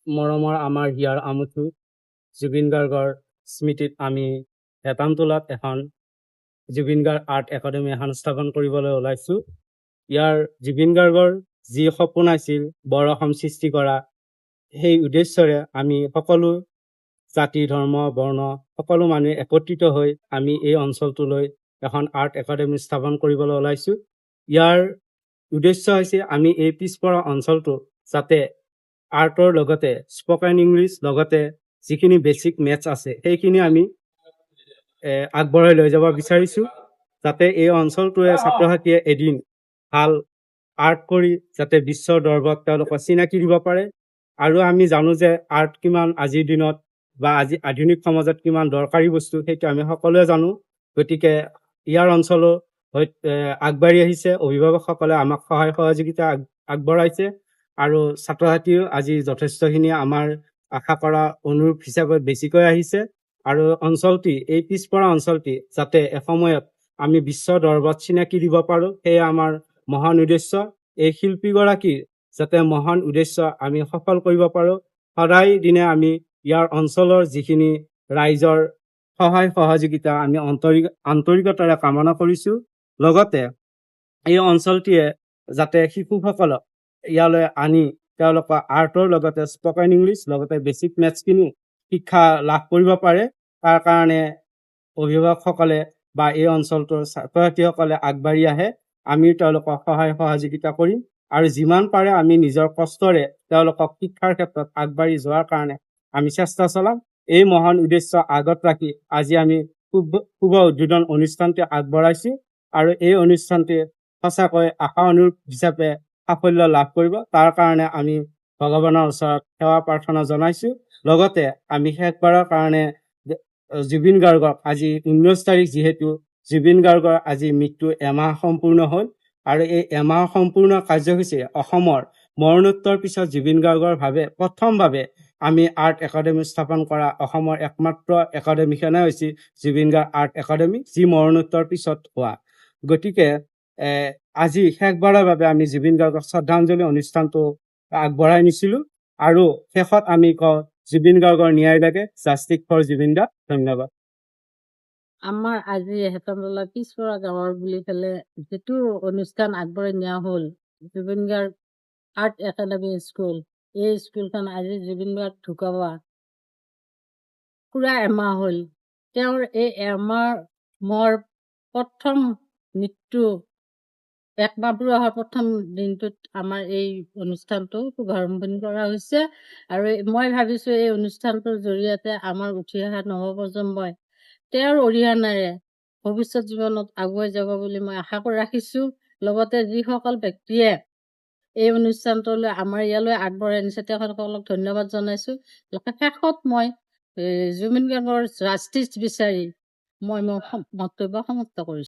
মৰমৰ আমাৰ হিয়াৰ আমঠু জুবিন গাৰ্গৰ স্মৃতিত আমি হেতামতোলাত এখন জুবিন গাৰ্গ আৰ্ট একাডেমি এখন স্থাপন কৰিবলৈ ওলাইছোঁ। ইয়াৰ জুবিন গাৰ্গৰ যি সপোন আছিল বৰ অসম সৃষ্টি কৰা, সেই উদ্দেশ্যৰে আমি সকলো জাতি ধৰ্ম বৰ্ণ সকলো মানুহ একত্ৰিত হৈ আমি এই অঞ্চলটোলৈ এখন আৰ্ট একাডেমি স্থাপন কৰিবলৈ ওলাইছোঁ। ইয়াৰ উদ্দেশ্য হৈছে আমি এই পিছপৰা অঞ্চলটো যাতে আৰ্টৰ লগতে স্পকেন ইংলিছ লগতে যিখিনি বেছিক মেথছ আছে সেইখিনি আমি আগবঢ়াই লৈ যাব বিচাৰিছোঁ, যাতে এই অঞ্চলটোৱে ছাত্ৰ ছাত্ৰীয়ে এদিন ভাল আৰ্ট কৰি যাতে বিশ্বৰ দৰবাৰত তেওঁলোকক চিনাকি দিব পাৰে। আৰু আমি জানো যে আৰ্ট কিমান আজিৰ দিনত বা আজি আধুনিক সমাজত কিমান দৰকাৰী বস্তু, সেইটো আমি সকলোৱে জানো। গতিকে ইয়াৰ অঞ্চলো আগবাঢ়ি আহিছে, অভিভাৱকসকলে আমাক সহায় সহযোগিতা আগবঢ়াইছে আৰু ছাত্ৰ ছাত্ৰীও আজি যথেষ্টখিনি আমাৰ আশা কৰা অনুৰূপ হিচাপে বেছিকৈ আহিছে। আৰু অঞ্চলটি এই পিছপৰা অঞ্চলটি যাতে এসময়ত আমি বিশ্ব দৰবাৰত চিনাকি দিব পাৰোঁ, সেয়া আমাৰ মহান উদ্দেশ্য। এই শিল্পীগৰাকীৰ যাতে মহান উদ্দেশ্য আমি সফল কৰিব পাৰোঁ, সদায় দিনে আমি ইয়াৰ অঞ্চলৰ যিখিনি ৰাইজৰ সহায় সহযোগিতা আমি আন্তৰিকতাৰে কামনা কৰিছোঁ। লগতে এই অঞ্চলটিয়ে যাতে শিশুসকলক ইয়ালৈ আনি তেওঁলোকৰ আৰ্টৰ লগতে স্পকেন ইংলিছ লগতে বেছিক মেথছখিনি শিক্ষা লাভ কৰিব পাৰে, তাৰ কাৰণে অভিভাৱকসকলে বা এই অঞ্চলটোৰ ছাত্ৰ ছাত্ৰীসকলে আগবাঢ়ি আহে, আমি তেওঁলোকক সহায় সহযোগিতা কৰিম আৰু যিমান পাৰে আমি নিজৰ কষ্টৰে তেওঁলোকক শিক্ষাৰ ক্ষেত্ৰত আগবাঢ়ি যোৱাৰ কাৰণে আমি চেষ্টা চলাম। এই মহান উদ্দেশ্য আগত ৰাখি আজি আমি শুভ উদ্বোধন অনুষ্ঠানটি আগবঢ়াইছোঁ আৰু এই অনুষ্ঠানটি সঁচাকৈ আশা অনুৰূপ হিচাপে সাফল্য লাভ কৰিব, তাৰ কাৰণে আমি ভগৱানৰ ওচৰত সেৱা প্ৰাৰ্থনা জনাইছোঁ। লগতে আমি শেষবাৰৰ কাৰণে জুবিন গাৰ্গক আজি 19 তাৰিখ, যিহেতু জুবিন গাৰ্গৰ আজি মৃত্যু এমাহ সম্পূৰ্ণ হ'ল আৰু এই এমাহ সম্পূৰ্ণ কাৰ্যসূচীৰে অসমৰ মৰণোত্তৰ পিছত জুবিন গাৰ্গৰ প্ৰথমভাৱে আমি আৰ্ট একাডেমি স্থাপন কৰা অসমৰ একমাত্ৰ একাডেমিখনে হৈছে জুবিন গাৰ্গ আৰ্ট একাডেমি, যি মৰণোত্তৰ পিছত হোৱা। গতিকে আজি শেষবাৰৰ বাবে আমি জুবিন গাৰ্গক শ্ৰদ্ধাঞ্জলি অনুষ্ঠানটো আগবঢ়াই নিছিলোঁ আৰু শেষত আমি কওঁ জুবিন গাৰ্গৰ ন্যায় লাগে, জাষ্টিক ফৰ জুবিন দা। ধন্যবাদ। আমাৰ আজি হেতামতলা পিছপৰা গাঁৱৰ বুলি পেলাই যিটো অনুষ্ঠান আগবঢ়াই নিয়া হ'ল Zubeen Garg art academy school, এই স্কুলখন আজি জুবিন গাৰ্গ ঢুকাব পুৰা এমাহ হ'ল। তেওঁৰ এই এমাহৰ প্ৰথম মৃত্যু একমাহ পুৰা হোৱাৰ প্ৰথম দিনটোত আমাৰ এই অনুষ্ঠানটো শুভাৰম্ভণি কৰা হৈছে আৰু মই ভাবিছোঁ এই অনুষ্ঠানটোৰ জৰিয়তে আমাৰ উঠি অহা নৱপ্ৰজন্মই তেওঁৰ অৰিহণাৰে ভৱিষ্যত জীৱনত আগুৱাই যাব বুলি মই আশা কৰি ৰাখিছোঁ। লগতে যিসকল ব্যক্তিয়ে এই অনুষ্ঠানটোলৈ আমাৰ ইয়ালৈ আগবঢ়াই আনিছে তেখেতসকলক ধন্যবাদ জনাইছোঁ। শেষত মই জুবিন গাৰ্গৰ জাষ্টিচ বিচাৰি মই মোৰ বক্তব্য সমাপ্ত কৰিছোঁ।